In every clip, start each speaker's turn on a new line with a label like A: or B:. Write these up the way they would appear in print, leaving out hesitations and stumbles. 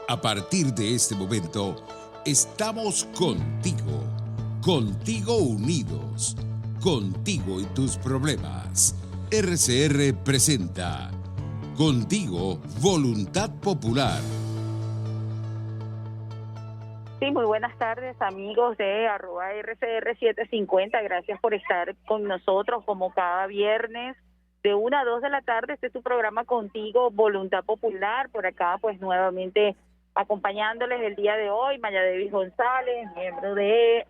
A: A partir de este momento, estamos contigo, contigo unidos, contigo y tus problemas. RCR presenta Contigo, Voluntad Popular.
B: Sí, muy buenas tardes, amigos de @RCR750. Gracias por estar con nosotros como cada viernes de 1 a 2 de la tarde. Este es tu programa Contigo, Voluntad Popular. Por acá, pues nuevamente acompañándoles el día de hoy, Maya Davis González, miembro de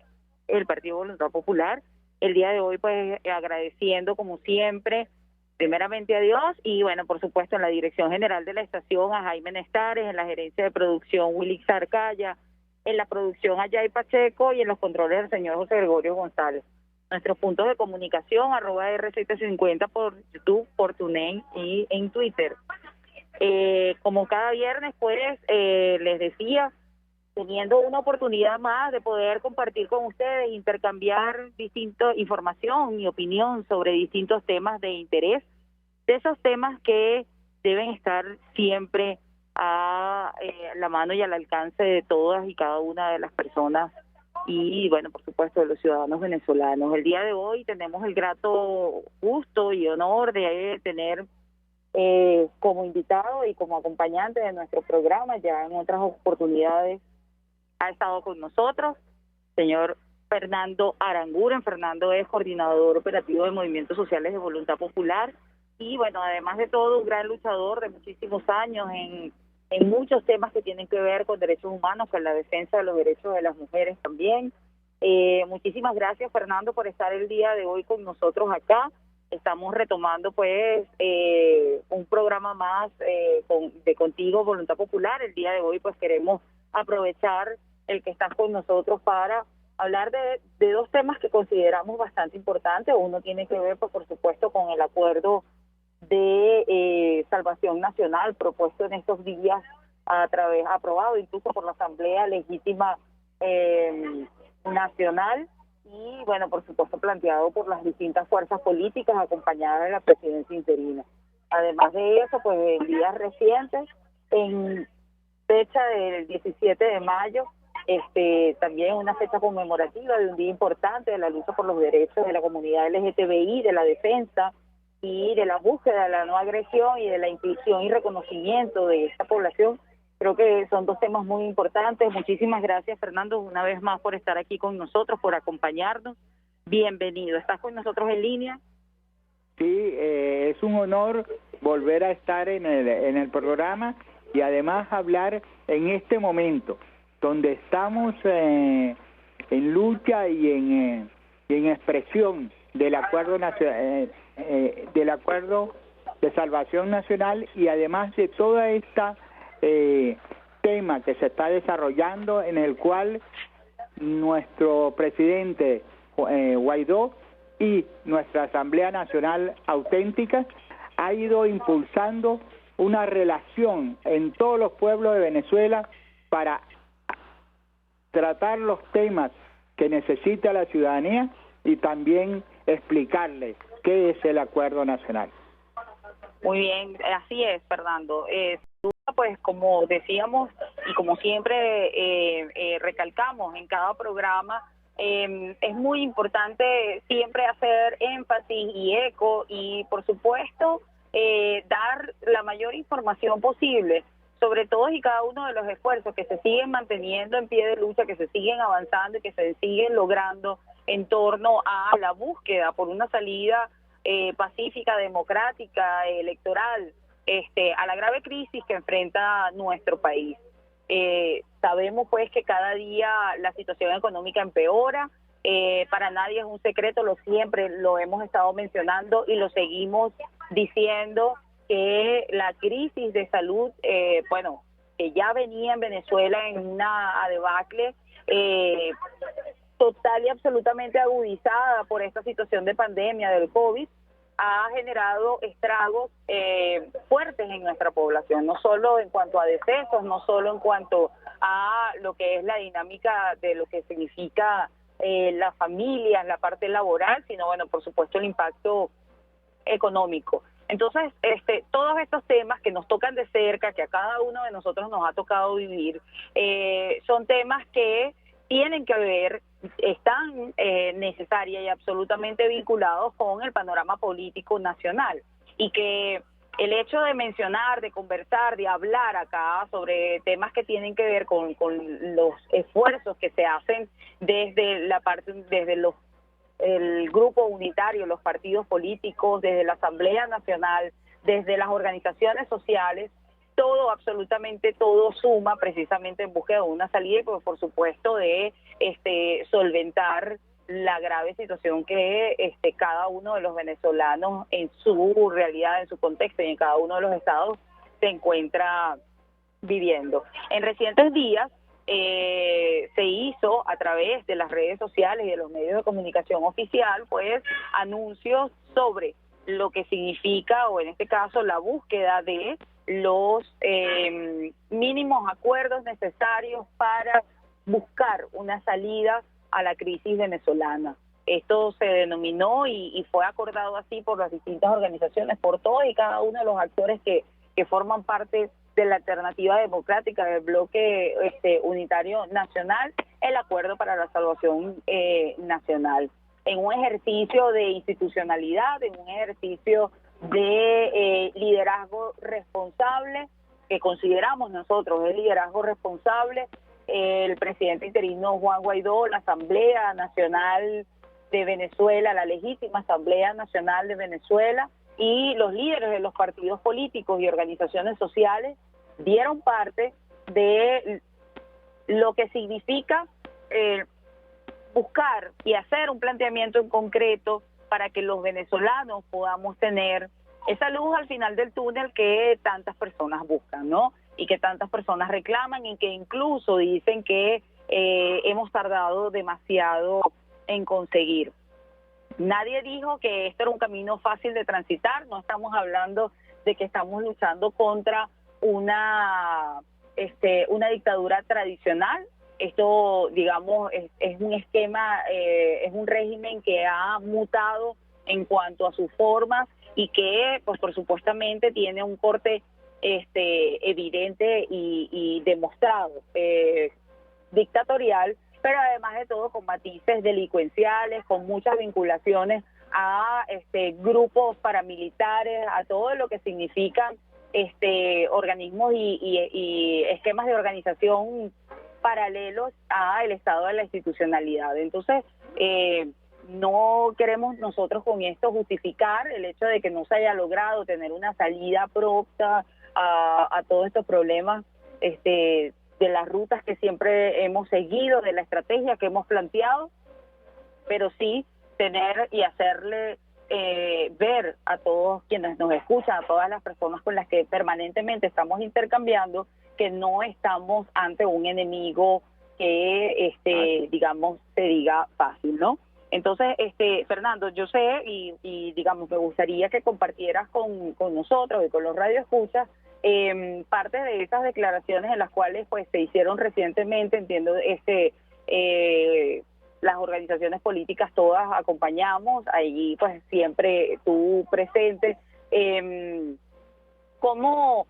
B: el Partido Voluntad Popular. El día de hoy, pues agradeciendo como siempre, primeramente a Dios y bueno, por supuesto en la dirección general de la estación a Jaime Nestares, en la gerencia de producción Willy Arcaya, en la producción a Yay Pacheco y en los controles del señor José Gregorio González. Nuestros puntos de comunicación, @R750 por YouTube, por TuneIn y en Twitter. Como cada viernes, pues, les decía, teniendo una oportunidad más de poder compartir con ustedes, intercambiar distinta información y opinión sobre distintos temas de interés, de esos temas que deben estar siempre a la mano y al alcance de todas y cada una de las personas y, bueno, por supuesto, de los ciudadanos venezolanos. El día de hoy tenemos el grato gusto y honor de tener como invitado y como acompañante de nuestro programa, ya en otras oportunidades ha estado con nosotros, señor Fernando Aranguren. Fernando es coordinador operativo de Movimientos Sociales de Voluntad Popular y, bueno, además de todo, un gran luchador de muchísimos años en muchos temas que tienen que ver con derechos humanos, con la defensa de los derechos de las mujeres también. Muchísimas gracias, Fernando, por estar el día de hoy con nosotros acá. Estamos retomando, pues, un programa más de Contigo, Voluntad Popular. El día de hoy, pues, queremos aprovechar el que estás con nosotros para hablar de dos temas que consideramos bastante importantes. Uno tiene que ver, pues, por supuesto, con el acuerdo de salvación nacional propuesto en estos días, aprobado incluso por la Asamblea Legítima Nacional y, bueno, por supuesto, planteado por las distintas fuerzas políticas acompañadas de la presidencia interina. Además de eso, pues, en días recientes, en fecha del 17 de mayo, también una fecha conmemorativa de un día importante de la lucha por los derechos de la comunidad LGTBI, de la defensa y de la búsqueda de la no agresión y de la inclusión y reconocimiento de esta población. Creo que son dos temas muy importantes. Muchísimas gracias, Fernando, una vez más por estar aquí con nosotros, por acompañarnos. Bienvenido. ¿Estás con nosotros en línea?
C: Sí, es un honor volver a estar en el programa y además hablar en este momento donde estamos en lucha y en expresión del acuerdo de salvación nacional y además de toda esta tema que se está desarrollando, en el cual nuestro presidente Guaidó y nuestra Asamblea Nacional Auténtica ha ido impulsando una relación en todos los pueblos de Venezuela para tratar los temas que necesita la ciudadanía y también explicarles qué es el acuerdo nacional.
B: Muy bien, así es, Fernando. Pues, como decíamos y como siempre recalcamos en cada programa, es muy importante siempre hacer énfasis y eco y, por supuesto, dar la mayor información posible sobre todos y cada uno de los esfuerzos que se siguen manteniendo en pie de lucha, que se siguen avanzando y que se siguen logrando en torno a la búsqueda por una salida pacífica, democrática, electoral, a la grave crisis que enfrenta nuestro país. Sabemos, pues, que cada día la situación económica empeora. Para nadie es un secreto, siempre lo hemos estado mencionando y lo seguimos diciendo, que la crisis de salud, que ya venía en Venezuela en una debacle total y absolutamente agudizada por esta situación de pandemia del COVID, ha generado estragos fuertes en nuestra población, no solo en cuanto a decesos, no solo en cuanto a lo que es la dinámica de lo que significa las familias, la parte laboral, sino, bueno, por supuesto, el impacto económico. Entonces, todos estos temas que nos tocan de cerca, que a cada uno de nosotros nos ha tocado vivir, son temas que tienen que ver, están necesarias y absolutamente vinculados con el panorama político nacional, y que el hecho de mencionar, de conversar, de hablar acá sobre temas que tienen que ver con los esfuerzos que se hacen desde el grupo unitario, los partidos políticos, desde la Asamblea Nacional, desde las organizaciones sociales, todo, absolutamente todo suma precisamente en búsqueda de una salida y por supuesto de solventar la grave situación que cada uno de los venezolanos en su realidad, en su contexto y en cada uno de los estados se encuentra viviendo. En recientes días se hizo a través de las redes sociales y de los medios de comunicación oficial, pues, anuncios sobre lo que significa, o en este caso, la búsqueda de los mínimos acuerdos necesarios para buscar una salida a la crisis venezolana. Esto se denominó y fue acordado así por las distintas organizaciones, por todos y cada uno de los actores que forman parte de la alternativa democrática del bloque unitario nacional, el Acuerdo para la Salvación Nacional, en un ejercicio de institucionalidad, en un ejercicio de liderazgo responsable, que consideramos nosotros el liderazgo responsable. El presidente interino Juan Guaidó, la Asamblea Nacional de Venezuela, la legítima Asamblea Nacional de Venezuela, y los líderes de los partidos políticos y organizaciones sociales dieron parte de lo que significa buscar y hacer un planteamiento en concreto para que los venezolanos podamos tener esa luz al final del túnel que tantas personas buscan, ¿no? Y que tantas personas reclaman, y que incluso dicen que hemos tardado demasiado en conseguir. Nadie dijo que esto era un camino fácil de transitar, no estamos hablando de que estamos luchando contra una dictadura tradicional. Esto, digamos, es un esquema, es un régimen que ha mutado en cuanto a sus formas y que, pues, por supuestamente tiene un corte evidente y demostrado dictatorial, pero además de todo con matices delincuenciales, con muchas vinculaciones a grupos paramilitares, a todo lo que significan organismos y esquemas de organización paralelos al estado de la institucionalidad. Entonces, no queremos nosotros con esto justificar el hecho de que no se haya logrado tener una salida propia a todos estos problemas de las rutas que siempre hemos seguido, de la estrategia que hemos planteado, pero sí tener y hacerle ver a todos quienes nos escuchan, a todas las personas con las que permanentemente estamos intercambiando, que no estamos ante un enemigo que, digamos, se diga fácil, ¿no? Entonces, Fernando, yo sé y digamos, me gustaría que compartieras con nosotros y con los radioescuchas parte de esas declaraciones en las cuales pues se hicieron recientemente. Entiendo las organizaciones políticas todas acompañamos, ahí pues siempre tú presente. ¿Cómo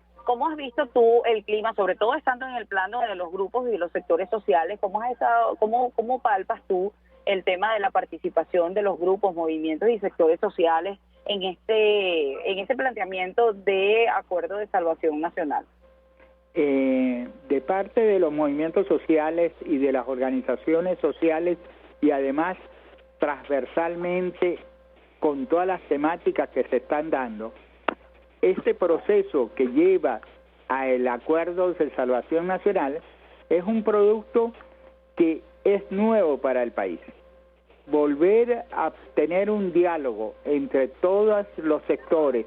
B: has visto tú el clima, sobre todo estando en el plano de los grupos y de los sectores sociales? ¿Cómo palpas tú el tema de la participación de los grupos, movimientos y sectores sociales en este planteamiento de acuerdo de salvación nacional?
C: De parte de los movimientos sociales y de las organizaciones sociales, y además transversalmente con todas las temáticas que se están dando, este proceso que lleva al acuerdo de salvación nacional es un producto que es nuevo para el país. Volver a tener un diálogo entre todos los sectores,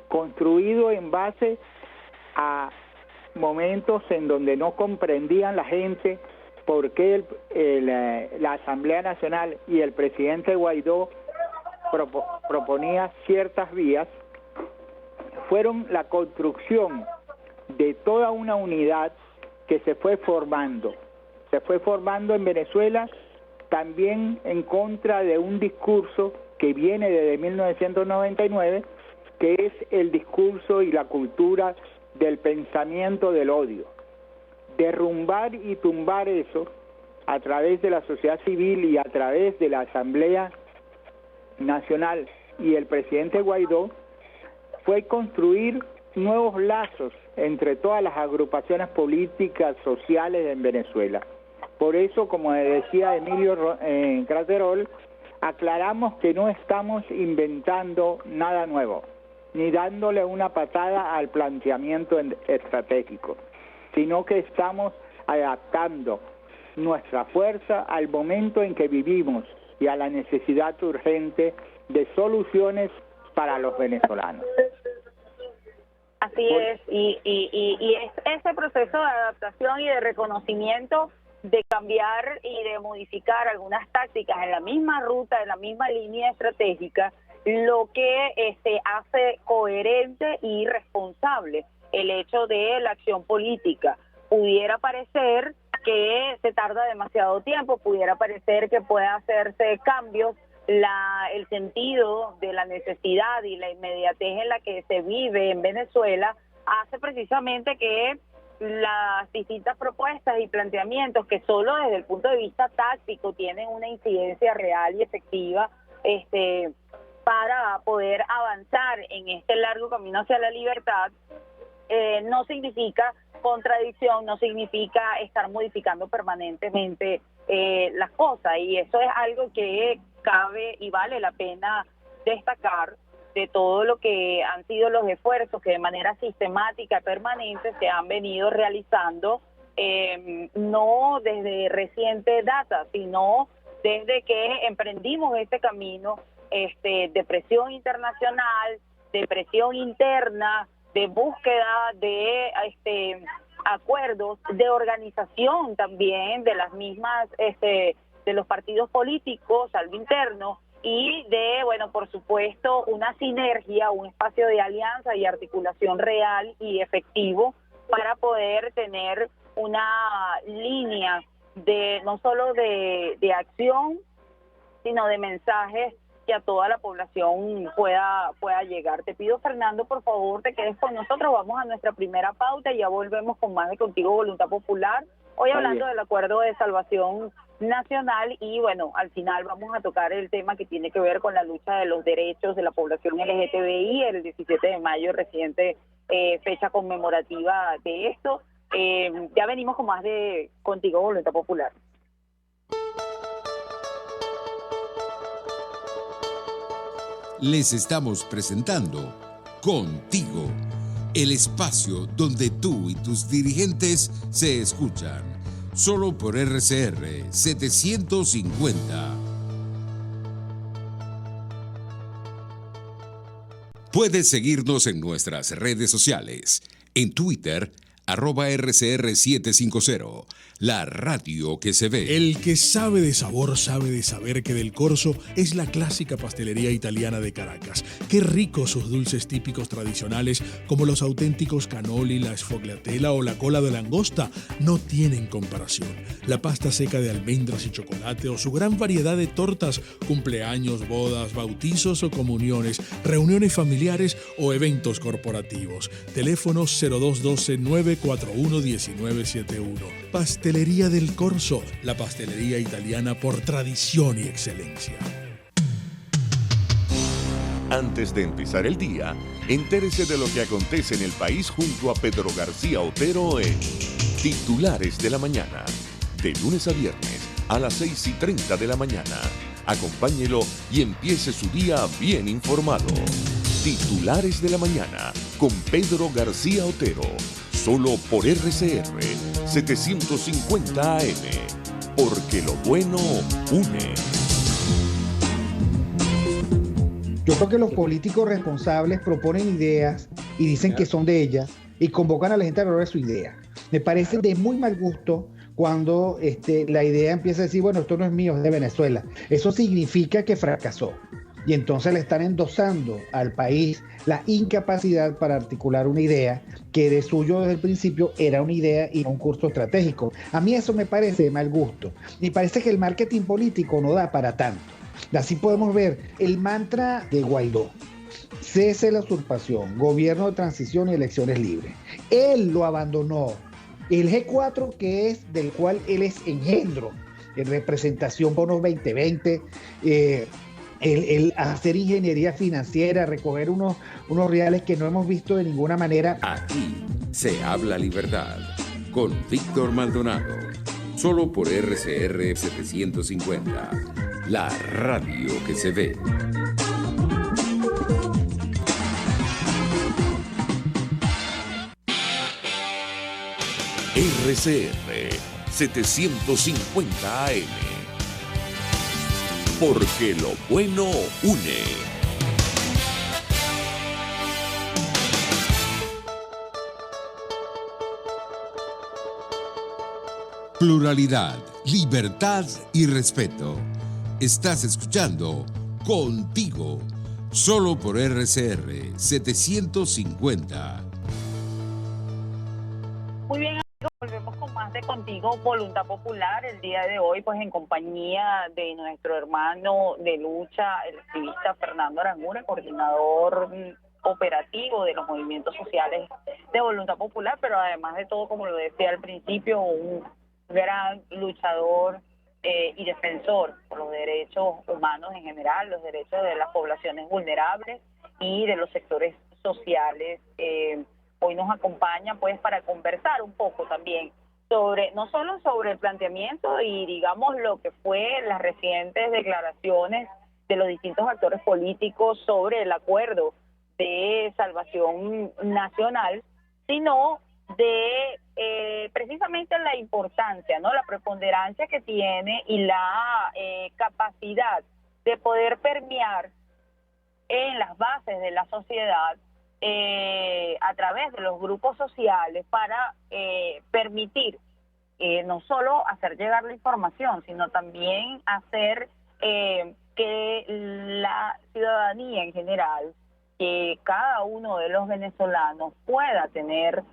C: construido en base a momentos en donde no comprendían la gente por qué la Asamblea Nacional y el presidente Guaidó proponía ciertas vías, fueron la construcción de toda una unidad que se fue formando en Venezuela, también en contra de un discurso que viene desde 1999, que es el discurso y la cultura del pensamiento del odio. Derrumbar y tumbar eso a través de la sociedad civil y a través de la Asamblea Nacional y el presidente Guaidó fue construir nuevos lazos entre todas las agrupaciones políticas, sociales en Venezuela. Por eso, como decía Emilio Graterol, aclaramos que no estamos inventando nada nuevo, ni dándole una patada al planteamiento estratégico, sino que estamos adaptando nuestra fuerza al momento en que vivimos y a la necesidad urgente de soluciones para los venezolanos.
B: Así es, y es ese proceso de adaptación y de reconocimiento, de cambiar y de modificar algunas tácticas en la misma ruta, en la misma línea estratégica, lo que hace coherente y responsable el hecho de la acción política. Pudiera parecer que se tarda demasiado tiempo, pudiera parecer que puede hacerse cambios, el sentido de la necesidad y la inmediatez en la que se vive en Venezuela hace precisamente que las distintas propuestas y planteamientos que solo desde el punto de vista táctico tienen una incidencia real y efectiva para poder avanzar en este largo camino hacia la libertad, no significa contradicción, no significa estar modificando permanentemente las cosas, y eso es algo que cabe y vale la pena destacar de todo lo que han sido los esfuerzos que de manera sistemática, permanente, se han venido realizando, no desde reciente data, sino desde que emprendimos este camino de presión internacional, de presión interna, de búsqueda de acuerdos, de organización también de las mismas, de los partidos políticos al interno, y de, bueno, por supuesto, una sinergia, un espacio de alianza y articulación real y efectivo para poder tener una línea de no solo de acción, sino de mensajes que a toda la población pueda llegar. Te pido, Fernando, por favor, te quedes con nosotros. Vamos a nuestra primera pauta y ya volvemos con más de Contigo Voluntad Popular. Hoy hablando del Acuerdo de Salvación Nacional, y bueno, al final vamos a tocar el tema que tiene que ver con la lucha de los derechos de la población LGTBI, el 17 de mayo, reciente fecha conmemorativa de esto. Ya venimos con más de Contigo Voluntad Popular.
A: Les estamos presentando Contigo, el espacio donde tú y tus dirigentes se escuchan, solo por RCR 750. Puedes seguirnos en nuestras redes sociales, en Twitter, @RCR750, la radio que se ve.
D: El que sabe de sabor sabe de saber que Del Corso es la clásica pastelería italiana de Caracas. Qué ricos sus dulces típicos tradicionales, como los auténticos cannoli, la sfogliatella o la cola de langosta, no tienen comparación. La pasta seca de almendras y chocolate o su gran variedad de tortas, cumpleaños, bodas, bautizos o comuniones, reuniones familiares o eventos corporativos. Teléfonos 0212-941-1971. Pastelería Del Corso, la pastelería italiana por tradición y excelencia.
E: Antes de empezar el día, entérese de lo que acontece en el país junto a Pedro García Otero en Titulares de la Mañana. De lunes a viernes a las 6:30 de la mañana. Acompáñelo y empiece su día bien informado. Titulares de la Mañana con Pedro García Otero. Solo por RCR 750 AM. Porque lo bueno une.
F: Yo creo que los políticos responsables proponen ideas y dicen que son de ellas y convocan a la gente a hablar de su idea. Me parece de muy mal gusto cuando la idea empieza a decir, bueno, esto no es mío, es de Venezuela. Eso significa que fracasó. Y entonces le están endosando al país la incapacidad para articular una idea que de suyo desde el principio era una idea y no un curso estratégico. A mí eso me parece de mal gusto. Me parece que el marketing político no da para tanto. Así podemos ver el mantra de Guaidó. cese la usurpación, gobierno de transición y elecciones libres. Él lo abandonó. El G4, que es del cual él es engendro, en representación Bonos 2020, el hacer ingeniería financiera, recoger unos reales que no hemos visto de ninguna manera.
A: Aquí se habla libertad con Víctor Maldonado, solo por RCR 750, la radio que se ve.
E: RCR 750 AM. Porque lo bueno une.
A: Pluralidad, libertad y respeto. Estás escuchando Contigo, solo por RCR 750.
B: Muy bien, amigos, volvemos con más de Contigo, Voluntad Popular. El día de hoy, pues en compañía de nuestro hermano de lucha, el activista Fernando Aranguren, coordinador operativo de los movimientos sociales de Voluntad Popular, pero además de todo, como lo decía al principio, un gran luchador y defensor por los derechos humanos en general, los derechos de las poblaciones vulnerables y de los sectores sociales. Hoy nos acompaña pues para conversar un poco también sobre, no solo sobre el planteamiento y digamos lo que fue las recientes declaraciones de los distintos actores políticos sobre el acuerdo de salvación nacional, sino de precisamente la importancia, ¿no? La preponderancia que tiene y la capacidad de poder permear en las bases de la sociedad a través de los grupos sociales para permitir no solo hacer llegar la información, sino también hacer que la ciudadanía en general, que cada uno de los venezolanos pueda tener,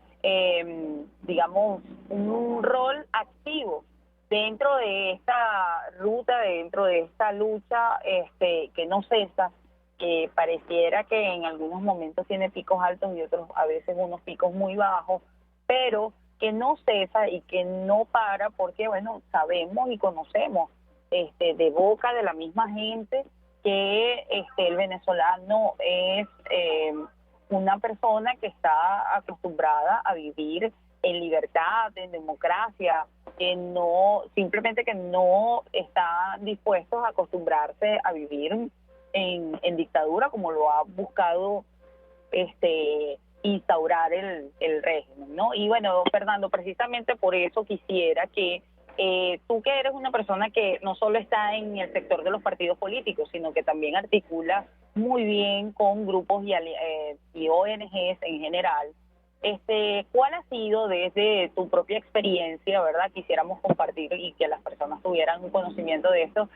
B: digamos, un rol activo dentro de esta ruta, dentro de esta lucha que no cesa, que pareciera que en algunos momentos tiene picos altos y otros a veces unos picos muy bajos, pero que no cesa y que no para, porque bueno, sabemos y conocemos de boca de la misma gente que el venezolano es una persona que está acostumbrada a vivir en libertad, en democracia, que no, simplemente que no está dispuestos a acostumbrarse a vivir en dictadura, como lo ha buscado instaurar el régimen, ¿no? Y bueno, Fernando, precisamente por eso quisiera que tú, que eres una persona que no solo está en el sector de los partidos políticos, sino que también articula muy bien con grupos y ONGs en general, ¿cuál ha sido desde tu propia experiencia, verdad? Quisiéramos compartir y que las personas tuvieran un conocimiento de esto.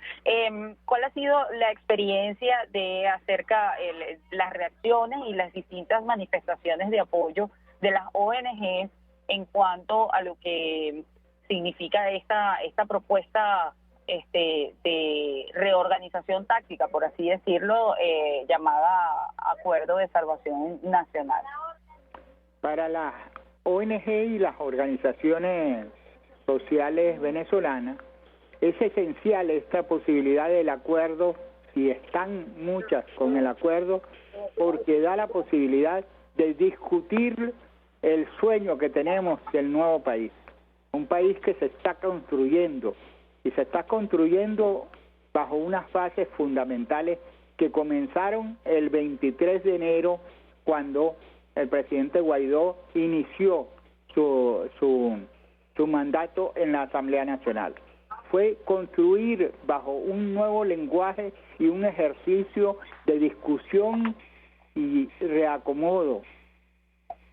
B: ¿Cuál ha sido la experiencia de acerca las reacciones y las distintas manifestaciones de apoyo de las ONGs en cuanto a lo que significa esta propuesta de reorganización táctica, por así decirlo, llamada Acuerdo de Salvación Nacional?
C: Para las ONG y las organizaciones sociales venezolanas es esencial esta posibilidad del acuerdo, y están muchas con el acuerdo, porque da la posibilidad de discutir el sueño que tenemos del nuevo país, un país que se está construyendo, y se está construyendo bajo unas fases fundamentales que comenzaron el 23 de enero, cuando el presidente Guaidó inició su mandato en la Asamblea Nacional. Fue construir bajo un nuevo lenguaje y un ejercicio de discusión y reacomodo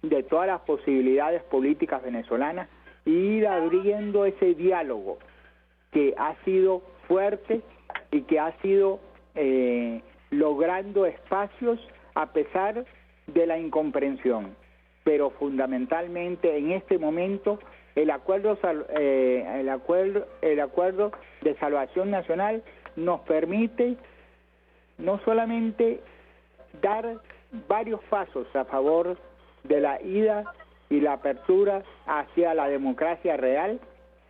C: de todas las posibilidades políticas venezolanas, y ir abriendo ese diálogo que ha sido fuerte y que ha sido logrando espacios a pesar de la incomprensión. Pero fundamentalmente en este momento el acuerdo de salvación nacional nos permite no solamente dar varios pasos a favor de la ida y la apertura hacia la democracia real,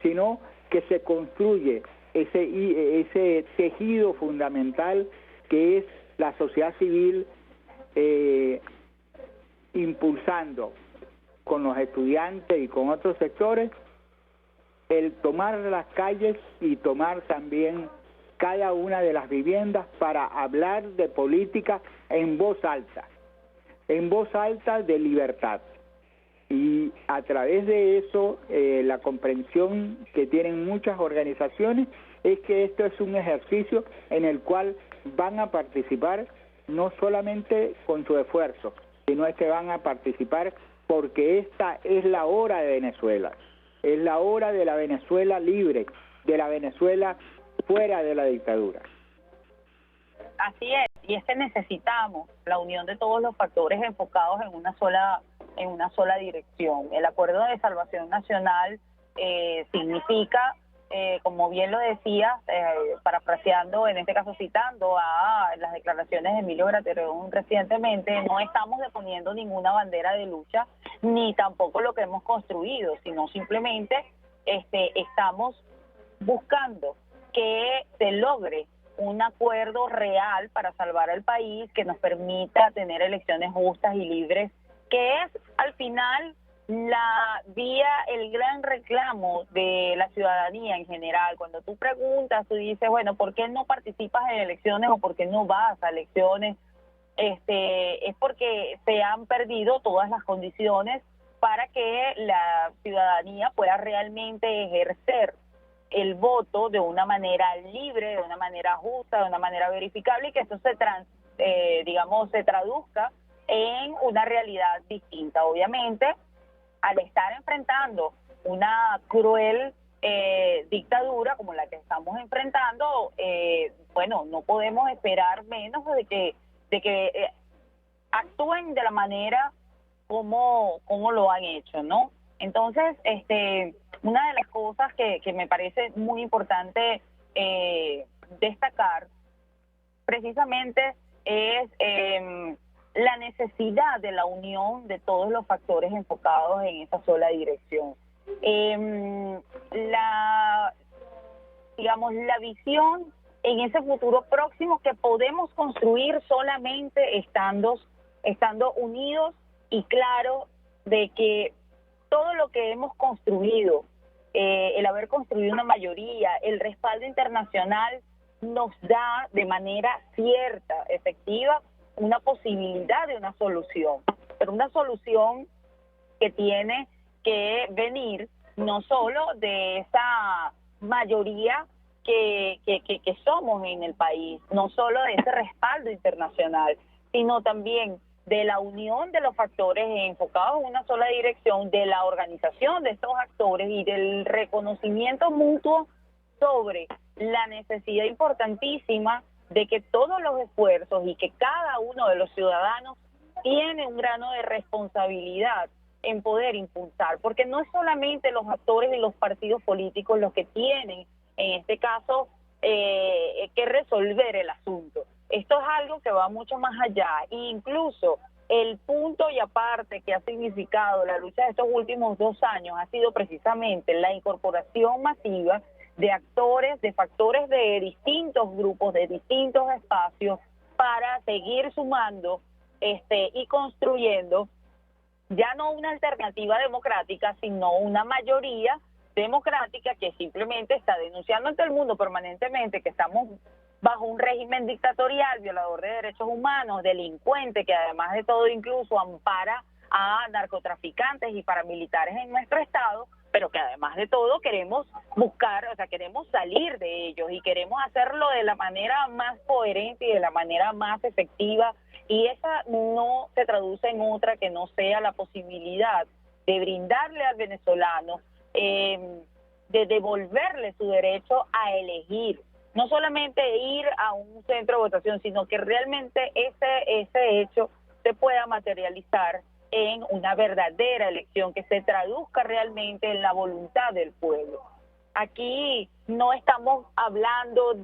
C: sino que se construye ese tejido fundamental que es la sociedad civil, impulsando con los estudiantes y con otros sectores el tomar las calles y tomar también cada una de las viviendas para hablar de política en voz alta de libertad. Y a través de eso, la comprensión que tienen muchas organizaciones es que esto es un ejercicio en el cual van a participar no solamente con su esfuerzo, sino es que van a participar porque esta es la hora de Venezuela, es la hora de la Venezuela libre, de la Venezuela fuera de la dictadura.
B: Así es, y es que necesitamos la unión de todos los factores enfocados en una sola dirección. El Acuerdo de Salvación Nacional significa, como bien lo decía, parafraseando, en este caso citando a las declaraciones de Emilio Graterón recientemente, no estamos deponiendo ninguna bandera de lucha, ni tampoco lo que hemos construido, sino simplemente estamos buscando que se logre un acuerdo real para salvar al país, que nos permita tener elecciones justas y libres, que es al final el gran reclamo de la ciudadanía en general. Cuando tú preguntas, tú dices, bueno, ¿por qué no participas en elecciones o por qué no vas a elecciones? Es porque se han perdido todas las condiciones para que la ciudadanía pueda realmente ejercer el voto de una manera libre, de una manera justa, de una manera verificable, y que eso se traduzca en una realidad distinta. Obviamente, al estar enfrentando una cruel dictadura como la que estamos enfrentando, no podemos esperar menos de que actúen de la manera como lo han hecho, ¿no? Entonces, una de las cosas que me parece muy importante destacar precisamente es la necesidad de la unión de todos los factores enfocados en esa sola dirección. La visión en ese futuro próximo que podemos construir solamente estando unidos y claro de que todo lo que hemos construido, el haber construido una mayoría, el respaldo internacional nos da de manera cierta, efectiva, una posibilidad de una solución, pero una solución que tiene que venir no solo de esa mayoría que somos en el país, no solo de ese respaldo internacional, sino también de la unión de los factores enfocados en una sola dirección, de la organización de estos actores y del reconocimiento mutuo sobre la necesidad importantísima de que todos los esfuerzos y que cada uno de los ciudadanos tiene un grano de responsabilidad en poder impulsar, porque no es solamente los actores y los partidos políticos los que tienen, en este caso, que resolver el asunto. Esto es algo que va mucho más allá, e incluso el punto y aparte que ha significado la lucha de estos últimos 2 años ha sido precisamente la incorporación masiva de actores, de factores de distintos grupos, de distintos espacios, para seguir sumando y construyendo ya no una alternativa democrática, sino una mayoría democrática que simplemente está denunciando ante el mundo permanentemente que estamos bajo un régimen dictatorial, violador de derechos humanos, delincuente, que además de todo incluso ampara a narcotraficantes y paramilitares en nuestro estado, pero que además de todo queremos queremos salir de ellos y queremos hacerlo de la manera más coherente y de la manera más efectiva, y esa no se traduce en otra que no sea la posibilidad de brindarle al venezolano, de devolverle su derecho a elegir, no solamente ir a un centro de votación, sino que realmente ese hecho se pueda materializar en una verdadera elección, que se traduzca realmente en la voluntad del pueblo. Aquí no estamos hablando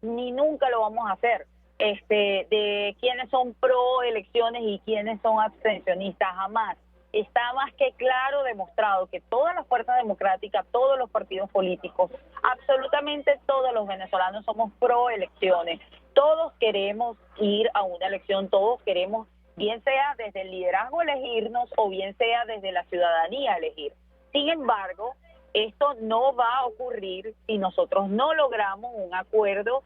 B: ni nunca lo vamos a hacer, de quiénes son pro elecciones y quiénes son abstencionistas, jamás. Está más que claro demostrado que todas las fuerzas democráticas, todos los partidos políticos, absolutamente todos los venezolanos somos pro elecciones. Todos queremos ir a una elección, todos queremos, bien sea desde el liderazgo elegirnos o bien sea desde la ciudadanía elegir. Sin embargo, esto no va a ocurrir si nosotros no logramos un acuerdo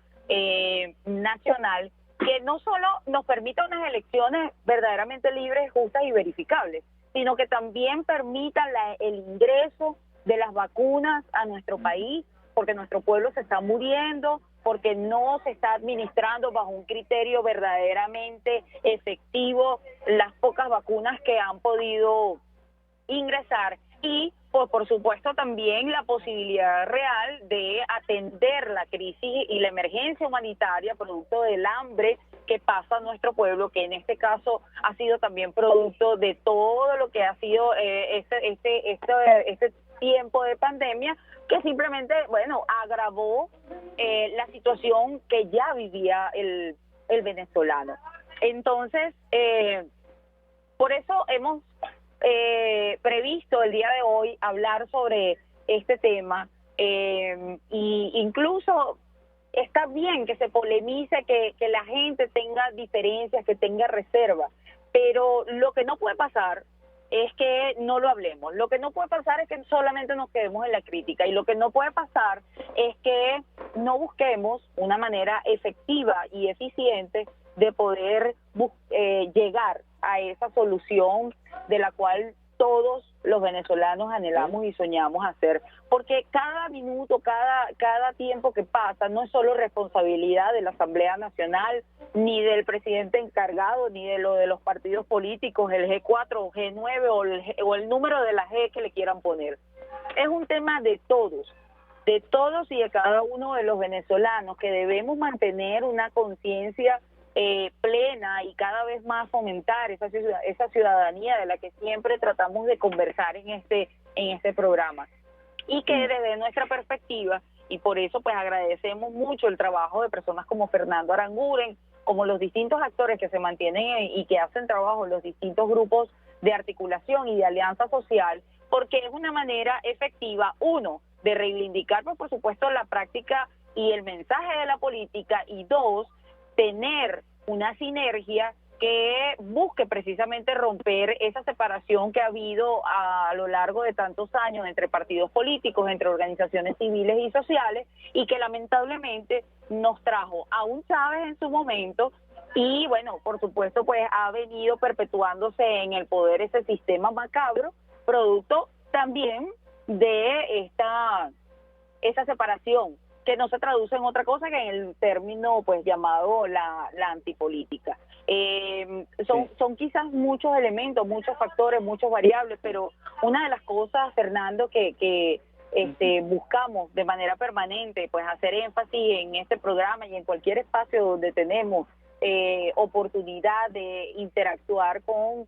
B: nacional que no solo nos permita unas elecciones verdaderamente libres, justas y verificables, sino que también permita el ingreso de las vacunas a nuestro país, porque nuestro pueblo se está muriendo, porque no se está administrando bajo un criterio verdaderamente efectivo las pocas vacunas que han podido ingresar, y pues por supuesto también la posibilidad real de atender la crisis y la emergencia humanitaria producto del hambre que pasa nuestro pueblo, que en este caso ha sido también producto de todo lo que ha sido este tiempo de pandemia, que simplemente, bueno, agravó la situación que ya vivía el venezolano. Entonces, por eso hemos previsto el día de hoy hablar sobre este tema, y incluso está bien que se polemice, que la gente tenga diferencias, que tenga reservas, pero lo que no puede pasar es que no lo hablemos. Lo que no puede pasar es que solamente nos quedemos en la crítica, y lo que no puede pasar es que no busquemos una manera efectiva y eficiente de poder llegar a esa solución de la cual todos los venezolanos anhelamos y soñamos hacer, porque cada minuto, cada tiempo que pasa no es solo responsabilidad de la Asamblea Nacional, ni del presidente encargado, ni de los partidos políticos, el G4 o G9 o el número de la G que le quieran poner. Es un tema de todos y de cada uno de los venezolanos, que debemos mantener una conciencia plena y cada vez más fomentar esa ciudadanía de la que siempre tratamos de conversar en este programa, y que desde nuestra perspectiva, y por eso pues agradecemos mucho el trabajo de personas como Fernando Aranguren, como los distintos actores que se mantienen y que hacen trabajo en los distintos grupos de articulación y de alianza social, porque es una manera efectiva, uno, de reivindicar por supuesto la práctica y el mensaje de la política, y dos, tener una sinergia que busque precisamente romper esa separación que ha habido a lo largo de tantos años entre partidos políticos, entre organizaciones civiles y sociales, y que lamentablemente nos trajo a un Chávez en su momento, y bueno, por supuesto pues ha venido perpetuándose en el poder ese sistema macabro, producto también de esa separación, que no se traduce en otra cosa que en el término pues llamado la antipolítica. Son quizás muchos elementos, muchos factores, muchas variables, pero una de las cosas, Fernando, que buscamos de manera permanente pues hacer énfasis en este programa y en cualquier espacio donde tenemos oportunidad de interactuar con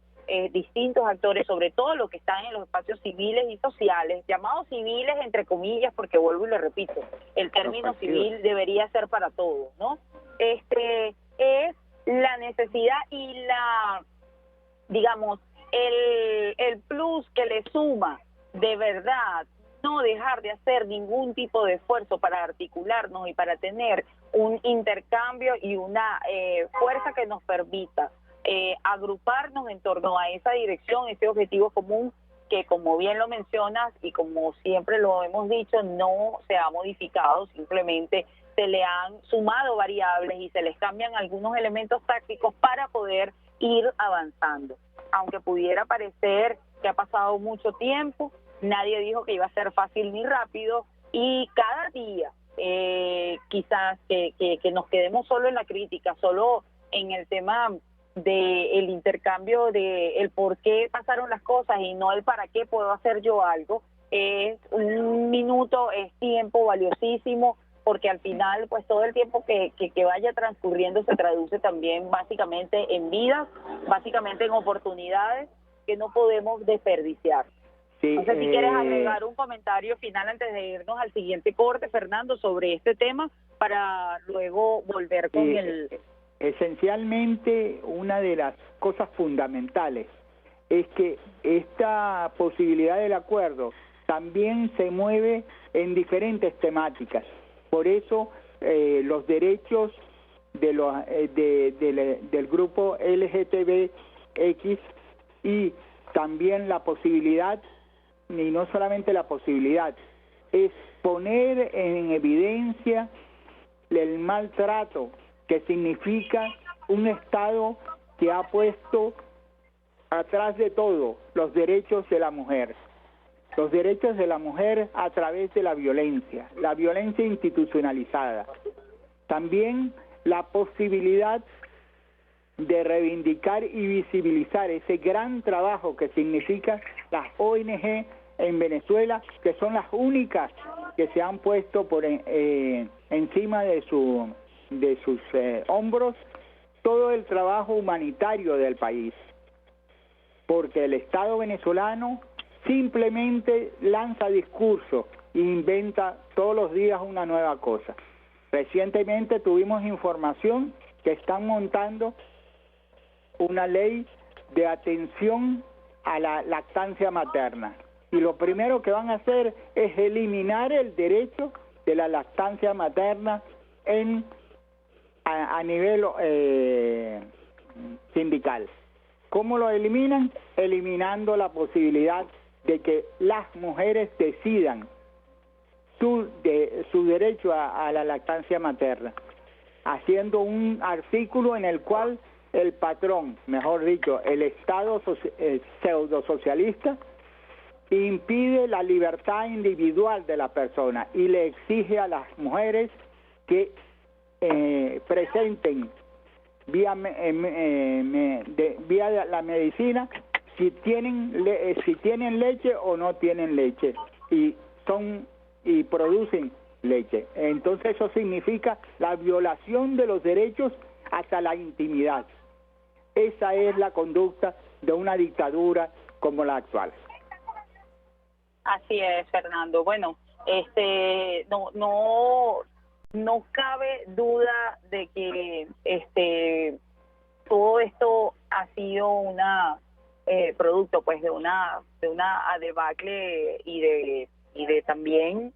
B: distintos actores, sobre todo los que están en los espacios civiles y sociales, llamados civiles entre comillas, porque vuelvo y lo repito, el término civil debería ser para todos, ¿no? Es la necesidad y el plus que le suma de verdad no dejar de hacer ningún tipo de esfuerzo para articularnos y para tener un intercambio y una fuerza que nos permita agruparnos en torno a esa dirección, ese objetivo común, que como bien lo mencionas y como siempre lo hemos dicho, no se ha modificado, simplemente se le han sumado variables y se les cambian algunos elementos tácticos para poder ir avanzando. Aunque pudiera parecer que ha pasado mucho tiempo, nadie dijo que iba a ser fácil ni rápido, y cada día quizás que nos quedemos solo en la crítica, solo en el tema del intercambio de el por qué pasaron las cosas y no el para qué puedo hacer yo algo, es un minuto, es tiempo valiosísimo, porque al final pues todo el tiempo que vaya transcurriendo se traduce también básicamente en vidas, básicamente en oportunidades que no podemos desperdiciar.
C: Sí,
B: No sé si quieres agregar un comentario final antes de irnos al siguiente corte, Fernando, sobre este tema, para luego volver con
C: Esencialmente, una de las cosas fundamentales es que esta posibilidad del acuerdo también se mueve en diferentes temáticas. Por eso los derechos del grupo LGTBX y también la posibilidad, y no solamente la posibilidad, es poner en evidencia el maltrato que significa un Estado que ha puesto atrás de todo los derechos de la mujer. Los derechos de la mujer a través de la violencia institucionalizada. También la posibilidad de reivindicar y visibilizar ese gran trabajo que significa las ONG en Venezuela, que son las únicas que se han puesto encima de sus hombros todo el trabajo humanitario del país, porque el Estado venezolano simplemente lanza discursos e inventa todos los días una nueva cosa. Recientemente tuvimos información que están montando una ley de atención a la lactancia materna, y lo primero que van a hacer es eliminar el derecho de la lactancia materna a nivel sindical. ¿Cómo lo eliminan? Eliminando la posibilidad de que las mujeres decidan su derecho a la lactancia materna, haciendo un artículo en el cual el patrón, mejor dicho, el Estado pseudo-socialista, impide la libertad individual de la persona y le exige a las mujeres que presenten vía la medicina si tienen leche o no tienen leche y producen leche. Entonces eso significa la violación de los derechos hasta la intimidad. Esa es la conducta de una dictadura como la actual.
B: Así es, Fernando. Bueno, no cabe duda de que todo esto ha sido una producto pues de una debacle y de también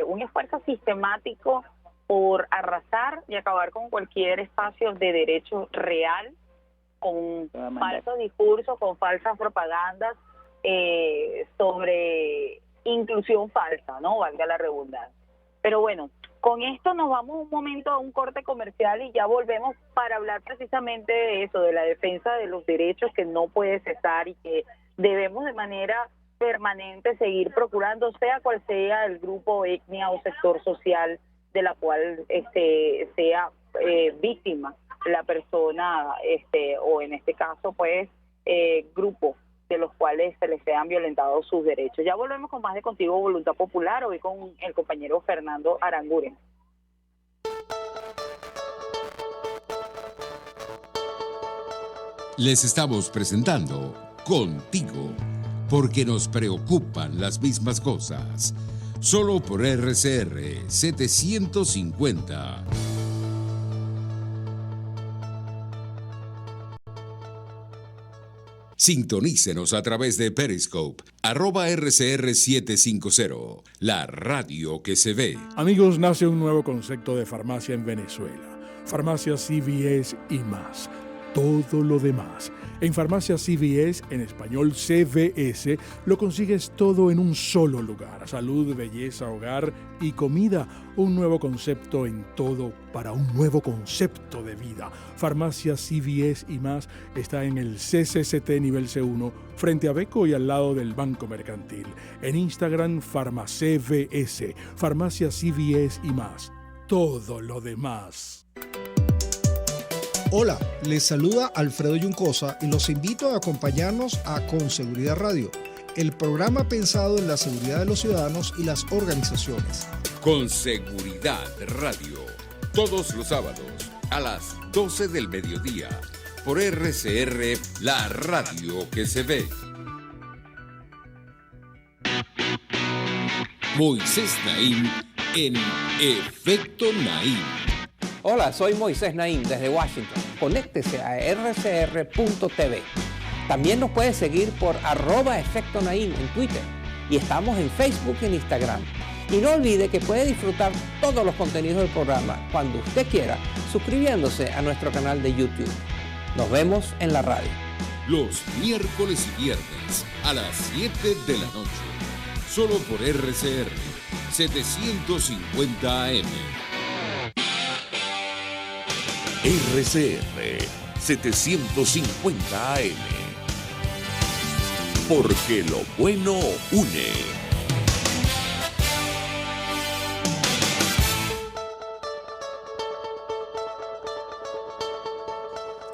B: un esfuerzo sistemático por arrasar y acabar con cualquier espacio de derecho real, con falsos discursos, con falsas propagandas sobre inclusión falsa, ¿no? Valga la redundancia. Pero bueno, con esto nos vamos un momento a un corte comercial y ya volvemos para hablar precisamente de eso, de la defensa de los derechos que no puede cesar y que debemos de manera permanente seguir procurando, sea cual sea el grupo, etnia o sector social de la cual sea víctima la persona, o en este caso pues grupo de los cuales se les sean violentados sus derechos. Ya volvemos con más de Contigo Voluntad Popular, hoy con el compañero Fernando Aranguren.
A: Les estamos presentando Contigo, porque nos preocupan las mismas cosas. Solo por RCR 750. Sintonícenos a través de Periscope, @RCR750, la radio que se ve.
D: Amigos, nace un nuevo concepto de farmacia en Venezuela. Farmacia CVS y más. Todo lo demás. En Farmacia CVS, en español CVS, lo consigues todo en un solo lugar. Salud, belleza, hogar y comida. Un nuevo concepto en todo para un nuevo concepto de vida. Farmacia CVS y más está en el CCCT nivel C1, frente a Beco y al lado del Banco Mercantil. En Instagram, FarmaCVS. Farmacia CVS y más. Todo lo demás.
G: Hola, les saluda Alfredo Yuncosa y los invito a acompañarnos a Con Seguridad Radio, el programa pensado en la seguridad de los ciudadanos y las organizaciones.
A: Con Seguridad Radio, todos los sábados a las 12 del mediodía, por RCR, la radio que se ve. Moisés Naim en Efecto Naim.
H: Hola, soy Moisés Naim desde Washington. Conéctese a rcr.tv. También nos puede seguir por @Efecto Naim en Twitter. Y estamos en Facebook y en Instagram. Y no olvide que puede disfrutar todos los contenidos del programa cuando usted quiera, suscribiéndose a nuestro canal de YouTube. Nos vemos en la radio.
A: Los miércoles y viernes a las 7 de la noche. Solo por RCR 750 AM.
E: RCR 750 AM. Porque lo bueno une.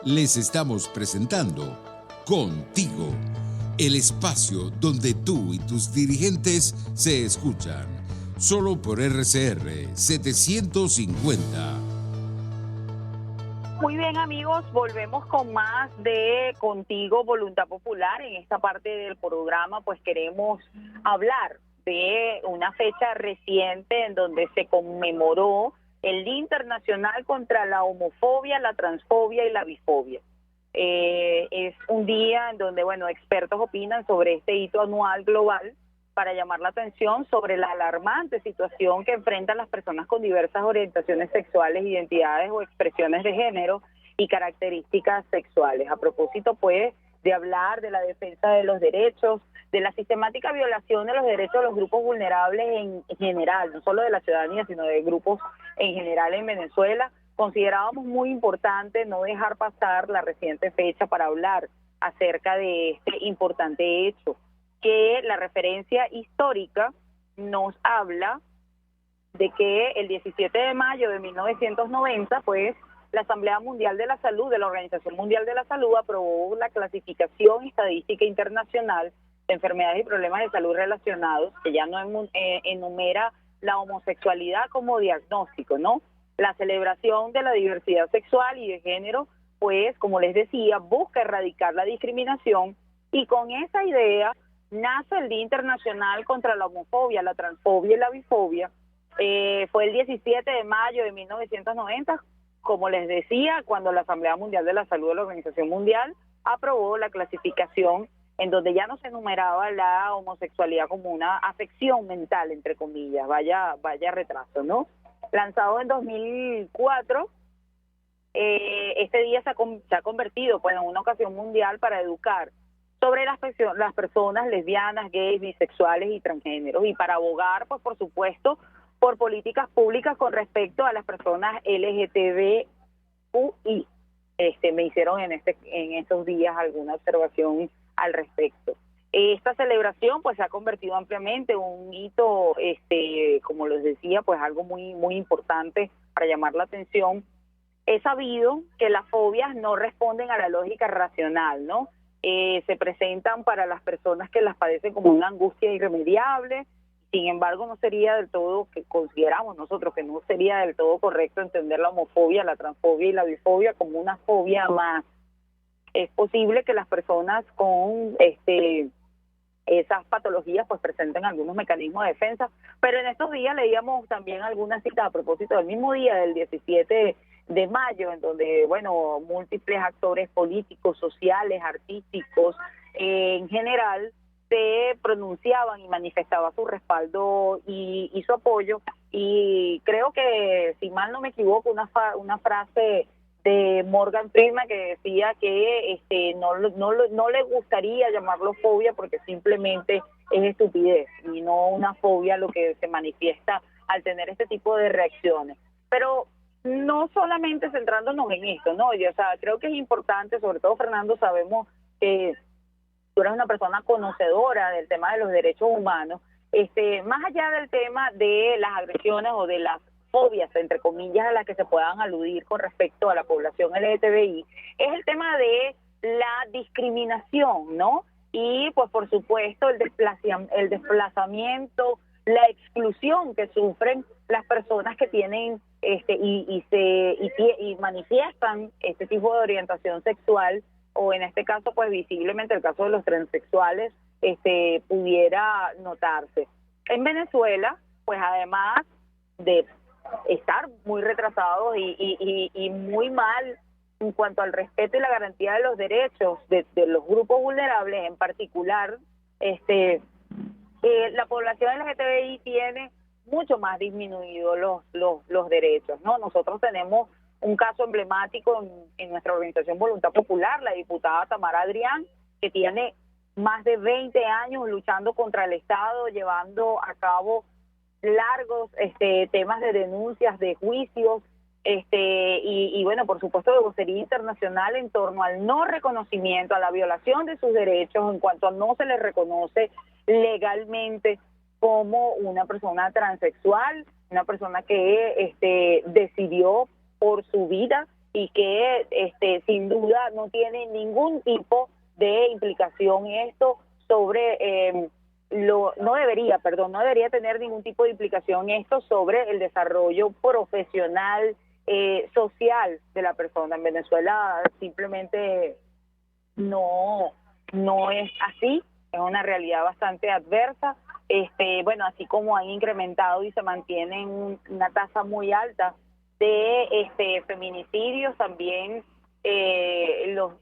A: Les estamos presentando Contigo, el espacio donde tú y tus dirigentes se escuchan. Solo por RCR 750.
B: Muy bien, amigos, volvemos con más de Contigo, Voluntad Popular. En esta parte del programa pues queremos hablar de una fecha reciente en donde se conmemoró el Día Internacional contra la Homofobia, la Transfobia y la Bifobia. Es un día en donde, bueno, expertos opinan sobre este hito anual global para llamar la atención sobre la alarmante situación que enfrentan las personas con diversas orientaciones sexuales, identidades o expresiones de género y características sexuales. A propósito, pues, de hablar de la defensa de los derechos, de la sistemática violación de los derechos de los grupos vulnerables en general, no solo de la ciudadanía, sino de grupos en general en Venezuela, considerábamos muy importante no dejar pasar la reciente fecha para hablar acerca de este importante hecho, que la referencia histórica nos habla de que el 17 de mayo de 1990, pues, la Asamblea Mundial de la Salud, de la Organización Mundial de la Salud, aprobó la clasificación estadística internacional de enfermedades y problemas de salud relacionados, que ya no enumera la homosexualidad como diagnóstico, ¿no? La celebración de la diversidad sexual y de género, pues, como les decía, busca erradicar la discriminación, y con esa idea nace el Día Internacional contra la Homofobia, la Transfobia y la Bifobia. Fue el 17 de mayo de 1990, como les decía, cuando la Asamblea Mundial de la Salud de la Organización Mundial aprobó la clasificación en donde ya no se enumeraba la homosexualidad como una afección mental, entre comillas, vaya retraso, ¿no? Lanzado en 2004, este día se ha convertido, pues, en una ocasión mundial para educar sobre las personas lesbianas, gays, bisexuales y transgéneros, y para abogar, pues, por supuesto, por políticas públicas con respecto a las personas LGTBQI. Me hicieron en estos días alguna observación al respecto. Esta celebración, pues, se ha convertido ampliamente en un hito, como les decía, pues algo muy, muy importante para llamar la atención. Es sabido que las fobias no responden a la lógica racional, ¿no? Se presentan para las personas que las padecen como una angustia irremediable. Sin embargo, no sería del todo, que consideramos nosotros que no sería del todo correcto entender la homofobia, la transfobia y la bifobia como una fobia más. Es posible que las personas con esas patologías pues presenten algunos mecanismos de defensa, pero en estos días leíamos también algunas citas a propósito del mismo día, del 17 de mayo, en donde, bueno, múltiples actores políticos, sociales, artísticos, en general, se pronunciaban y manifestaban su respaldo y su apoyo, y creo que, si mal no me equivoco, una frase de Morgan Freeman que decía que no le gustaría llamarlo fobia porque simplemente es estupidez y no una fobia lo que se manifiesta al tener este tipo de reacciones. Pero no solamente centrándonos en esto, ¿no? O sea, creo que es importante, sobre todo, Fernando, sabemos que tú eres una persona conocedora del tema de los derechos humanos, más allá del tema de las agresiones o de las fobias, entre comillas, a las que se puedan aludir con respecto a la población LGTBI, es el tema de la discriminación, ¿no? Y, pues, por supuesto, el desplazamiento, la exclusión que sufren las personas que tienen y manifiestan este tipo de orientación sexual, o en este caso, pues, visiblemente el caso de los transexuales, pudiera notarse. En Venezuela, pues, además de estar muy retrasados y muy mal en cuanto al respeto y la garantía de los derechos de los grupos vulnerables, en particular, la población LGTBI tiene mucho más disminuido los derechos, ¿no? Nosotros tenemos un caso emblemático en nuestra organización Voluntad Popular, la diputada Tamara Adrián, que tiene más de 20 años luchando contra el Estado, llevando a cabo largos temas de denuncias, de juicios, y bueno, por supuesto, de vocería internacional en torno al no reconocimiento, a la violación de sus derechos, en cuanto a no se les reconoce legalmente como una persona transexual, una persona que decidió por su vida y que sin duda no tiene ningún tipo de implicación esto sobre no debería tener ningún tipo de implicación esto sobre el desarrollo profesional, social de la persona. En Venezuela simplemente no es así, es una realidad bastante adversa. Bueno, así como han incrementado y se mantienen una tasa muy alta de feminicidios, también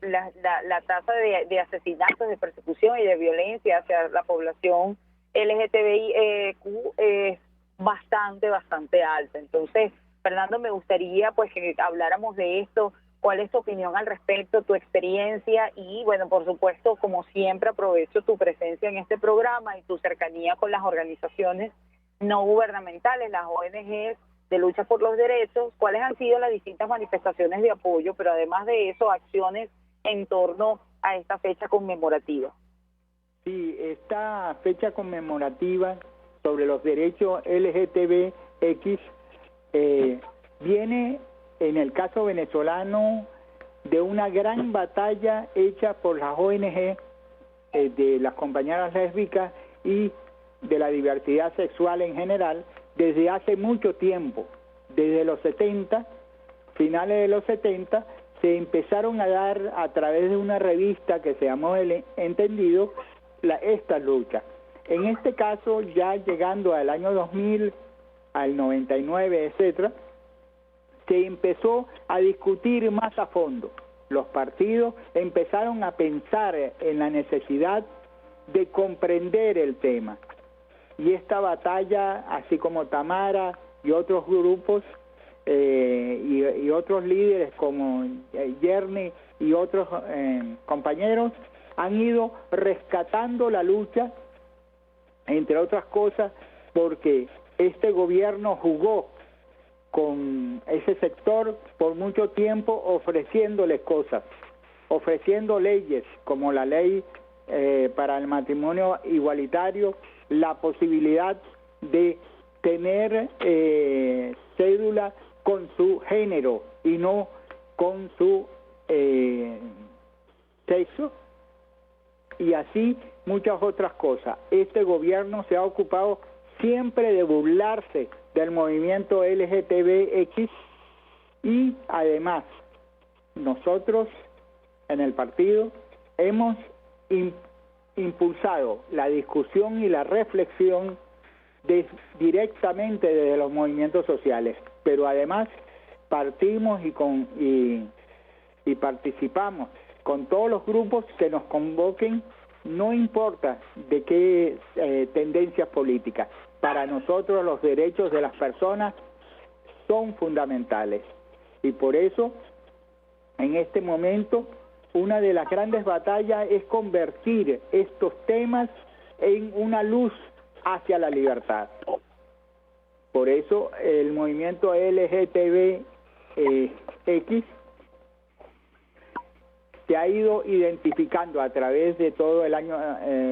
B: la tasa de asesinatos, de persecución y de violencia hacia la población LGTBIQ es bastante alta. Entonces, Fernando, me gustaría pues que habláramos de esto. ¿Cuál es tu opinión al respecto, tu experiencia? Y bueno, por supuesto, como siempre, aprovecho tu presencia en este programa y tu cercanía con las organizaciones no gubernamentales, las ONGs de lucha por los derechos. ¿Cuáles han sido las distintas manifestaciones de apoyo, pero además de eso, acciones en torno a esta fecha conmemorativa?
C: Sí, esta fecha conmemorativa sobre los derechos LGTBX viene, en el caso venezolano, de una gran batalla hecha por las ONG, de las compañeras lésbicas y de la diversidad sexual en general, desde hace mucho tiempo. Desde los 70, finales de los 70, se empezaron a dar a través de una revista que se llamó El Entendido, esta lucha. En este caso, ya llegando al año 2000, al 99, etcétera, se empezó a discutir más a fondo. Los partidos empezaron a pensar en la necesidad de comprender el tema. Y esta batalla, así como Tamara y otros grupos y otros líderes como Yerny y otros compañeros, han ido rescatando la lucha, entre otras cosas, porque este gobierno jugó con ese sector por mucho tiempo ofreciéndoles cosas, ofreciendo leyes como la ley para el matrimonio igualitario, la posibilidad de tener cédula con su género y no con su sexo, y así muchas otras cosas. Este gobierno se ha ocupado siempre de burlarse del movimiento LGTBX, y además nosotros en el partido hemos impulsado la discusión y la reflexión directamente desde los movimientos sociales, pero además partimos y participamos con todos los grupos que nos convoquen, no importa de qué tendencias políticas. Para nosotros los derechos de las personas son fundamentales, y por eso en este momento una de las grandes batallas es convertir estos temas en una luz hacia la libertad. Por eso el movimiento LGTBX se ha ido identificando a través de todo el año,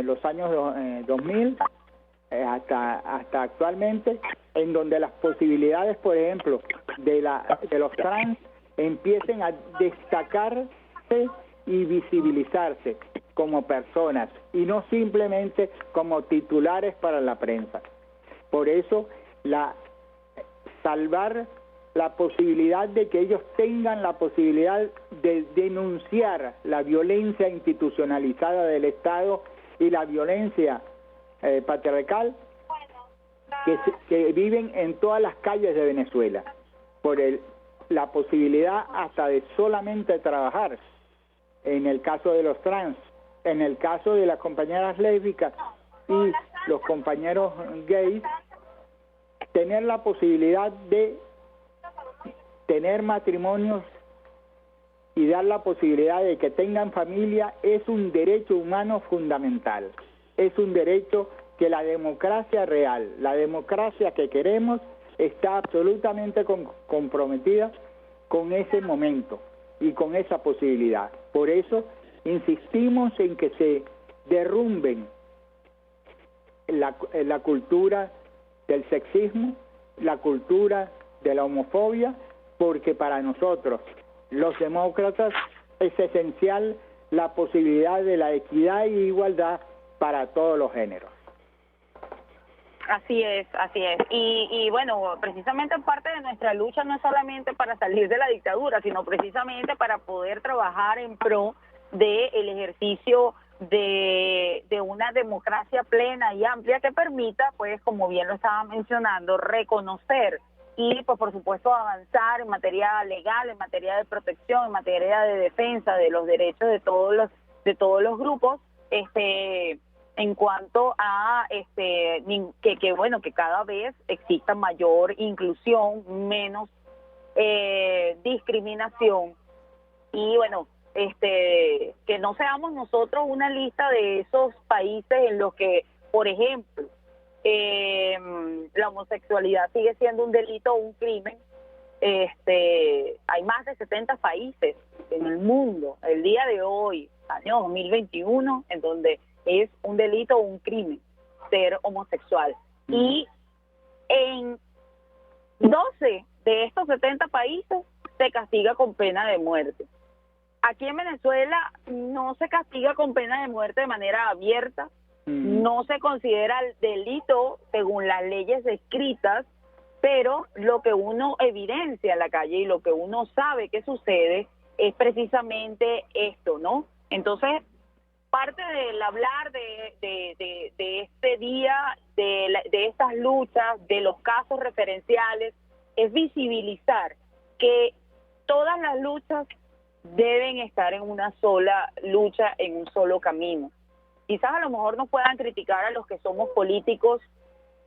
C: los años 2000 hasta actualmente, en donde las posibilidades, por ejemplo, de los trans empiecen a destacarse y visibilizarse como personas y no simplemente como titulares para la prensa. Por eso salvar la posibilidad de que ellos tengan la posibilidad de denunciar la violencia institucionalizada del Estado y la violencia patriarcal que viven en todas las calles de Venezuela, por la posibilidad hasta de solamente trabajar, en el caso de los trans, en el caso de las compañeras lésbicas y los compañeros gays, tener la posibilidad de tener matrimonios y dar la posibilidad de que tengan familia es un derecho humano fundamental, es un derecho que la democracia real, la democracia que queremos, está absolutamente comprometida con ese momento y con esa posibilidad. Por eso insistimos en que se derrumben la cultura del sexismo, la cultura de la homofobia, porque para nosotros, los demócratas, es esencial la posibilidad de la equidad y igualdad para todos los géneros.
B: Así es, así es. Y bueno, precisamente parte de nuestra lucha no es solamente para salir de la dictadura, sino precisamente para poder trabajar en pro del ejercicio de una democracia plena y amplia que permita, pues, como bien lo estaba mencionando, reconocer y, pues, por supuesto, avanzar en materia legal, en materia de protección, en materia de defensa de los derechos de todos los grupos, en cuanto a que bueno, que cada vez exista mayor inclusión, menos discriminación, y bueno, que no seamos nosotros una lista de esos países en los que, por ejemplo, la homosexualidad sigue siendo un delito o un crimen. Hay más de 70 países en el mundo el día de hoy, año 2021, en donde es un delito o un crimen ser homosexual. Y en 12 de estos 70 países se castiga con pena de muerte. Aquí en Venezuela no se castiga con pena de muerte de manera abierta, no se considera el delito según las leyes escritas, pero lo que uno evidencia en la calle y lo que uno sabe que sucede es precisamente esto, ¿no? Entonces, parte del hablar de este día, de estas luchas, de los casos referenciales, es visibilizar que todas las luchas deben estar en una sola lucha, en un solo camino. Quizás a lo mejor nos puedan criticar a los que somos políticos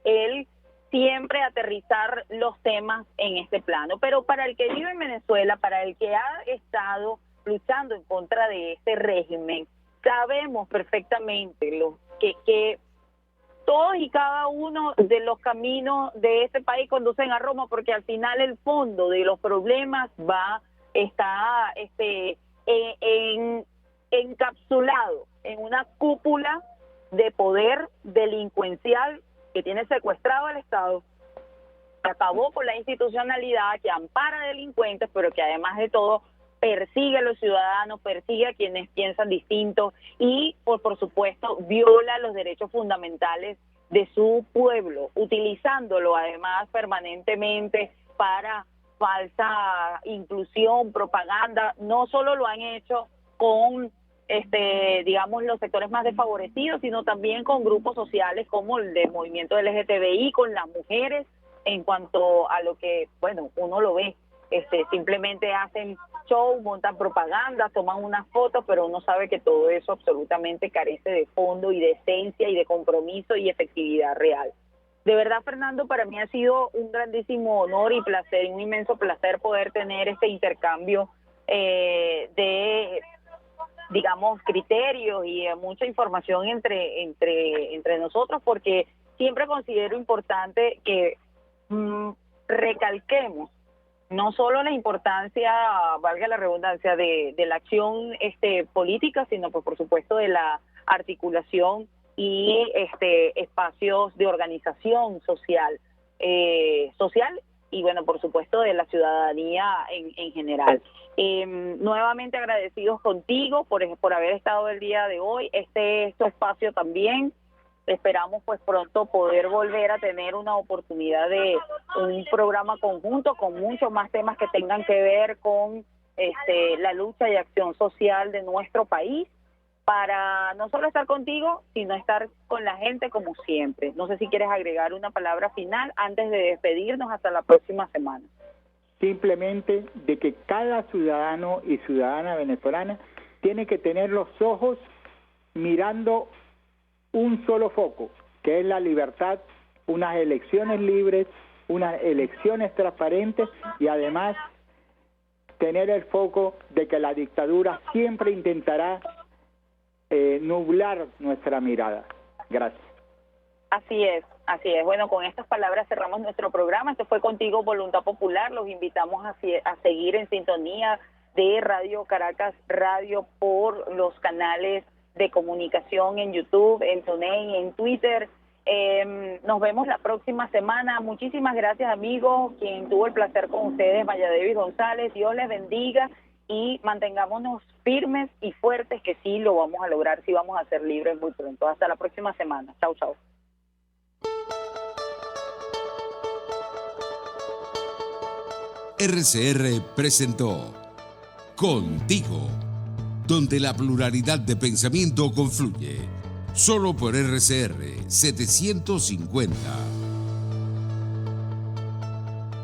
B: el siempre aterrizar los temas en este plano, pero para el que vive en Venezuela, para el que ha estado luchando en contra de este régimen, sabemos perfectamente que todos y cada uno de los caminos de este país conducen a Roma, porque al final el fondo de los problemas está encapsulado en una cúpula de poder delincuencial que tiene secuestrado al Estado, que acabó con la institucionalidad, que ampara delincuentes, pero que además de todo persigue a los ciudadanos, persigue a quienes piensan distinto y, por supuesto, viola los derechos fundamentales de su pueblo, utilizándolo además permanentemente para falsa inclusión, propaganda. No solo lo han hecho con digamos, los sectores más desfavorecidos, sino también con grupos sociales como el del movimiento LGTBI, con las mujeres, en cuanto a lo que, bueno, uno lo ve, simplemente hacen show, montan propaganda, toman unas fotos, pero uno sabe que todo eso absolutamente carece de fondo y de esencia y de compromiso y efectividad real. De verdad, Fernando, para mí ha sido un grandísimo honor y placer, un inmenso placer poder tener este intercambio de, digamos, criterios y mucha información entre nosotros, porque siempre considero importante que recalquemos no solo la importancia, valga la redundancia, de la acción política, sino pues por supuesto de la articulación y espacios de organización social y bueno, por supuesto de la ciudadanía en general. Nuevamente agradecidos contigo por haber estado el día de hoy. Este espacio también esperamos pues pronto poder volver a tener una oportunidad de un programa conjunto con muchos más temas que tengan que ver con la lucha y acción social de nuestro país. para no solo estar contigo, sino estar con la gente como siempre. No sé si quieres agregar una palabra final antes de despedirnos hasta la próxima semana.
C: Simplemente de que cada ciudadano y ciudadana venezolana tiene que tener los ojos mirando un solo foco, que es la libertad, unas elecciones libres, unas elecciones transparentes y además tener el foco de que la dictadura siempre intentará nublar nuestra mirada. Gracias.
B: Así es, así es. Bueno, con estas palabras cerramos nuestro programa. Esto fue Contigo Voluntad Popular. Los invitamos a seguir en sintonía de Radio Caracas Radio por los canales de comunicación en YouTube, en TuneIn, en Twitter. Nos vemos la próxima semana. Muchísimas gracias, amigos. Quien tuvo el placer con ustedes, Maya Davis González. Dios les bendiga y mantengámonos firmes y fuertes, que sí lo vamos a lograr, sí vamos a ser libres muy pronto. Hasta la próxima semana. Chau, chau.
A: RCR presentó Contigo, donde la pluralidad de pensamiento confluye. Solo por RCR 750.